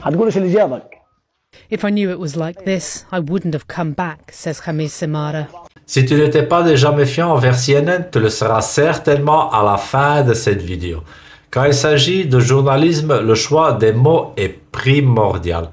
هتقول ايش اللي جابك؟ If I knew it was like this, I wouldn't have come back, says Khamis Samara. Si tu n'étais pas déjà méfiant envers CNN, tu le seras certainement à la fin de cette vidéo. Quand il s'agit de journalisme, le choix des mots est primordial.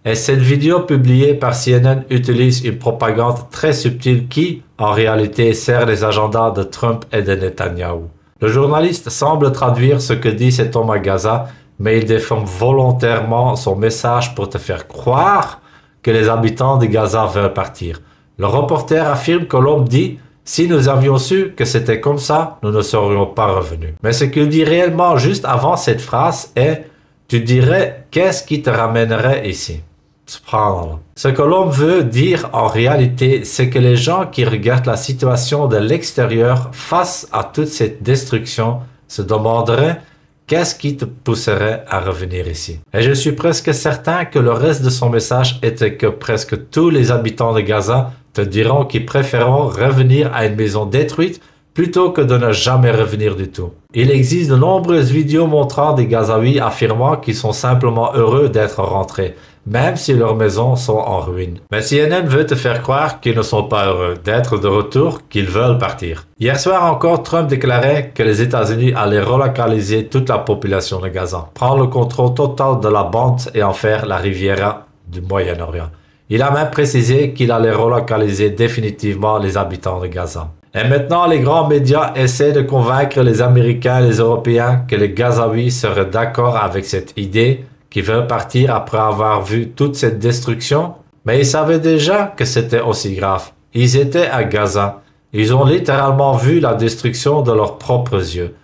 Et cette vidéo publiée par CNN utilise une propagande très subtile qui, en réalité, sert les agendas de Trump et de Netanyahou. Le journaliste semble traduire ce que dit cet homme à Gaza, mais il déforme volontairement son message pour te faire croire que les habitants de Gaza veulent partir. Le reporter affirme que l'homme dit « Si nous avions su que c'était comme ça, nous ne serions pas revenus. » Mais ce qu'il dit réellement juste avant cette phrase est « Tu dirais, qu'est-ce qui te ramènerait ici ?» Subhanallah. Ce que l'homme veut dire en réalité, c'est que les gens qui regardent la situation de l'extérieur face à toute cette destruction se demanderaient qu'est-ce qui te pousserait à revenir ici. Et je suis presque certain que le reste de son message était que presque tous les habitants de Gaza te diront qu'ils préféreront revenir à une maison détruite plutôt que de ne jamais revenir du tout. Il existe de nombreuses vidéos montrant des Gazaouis affirmant qu'ils sont simplement heureux d'être rentrés, même si leurs maisons sont en ruine. Mais CNN veut te faire croire qu'ils ne sont pas heureux d'être de retour, qu'ils veulent partir. Hier soir encore, Trump déclarait que les États-Unis allaient relocaliser toute la population de Gaza, prendre le contrôle total de la bande et en faire la Riviera du Moyen-Orient. Il a même précisé qu'il allait relocaliser définitivement les habitants de Gaza. Et maintenant, les grands médias essaient de convaincre les Américains et les Européens que les Gazaouis seraient d'accord avec cette idée, qu'ils veulent partir après avoir vu toute cette destruction. Mais ils savaient déjà que c'était aussi grave. Ils étaient à Gaza. Ils ont littéralement vu la destruction de leurs propres yeux.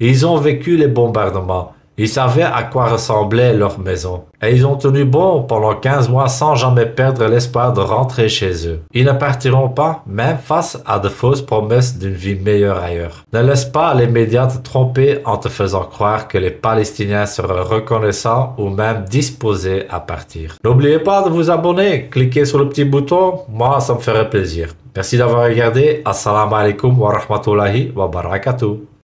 Ils ont vécu les bombardements. Ils savaient à quoi ressemblait leur maison. Et ils ont tenu bon pendant 15 mois sans jamais perdre l'espoir de rentrer chez eux. Ils ne partiront pas, même face à de fausses promesses d'une vie meilleure ailleurs. Ne laisse pas les médias te tromper en te faisant croire que les Palestiniens seraient reconnaissants ou même disposés à partir. N'oubliez pas de vous abonner, cliquez sur le petit bouton, moi ça me ferait plaisir. Merci d'avoir regardé. Assalamu alaikum wa rahmatullahi wa barakatuh.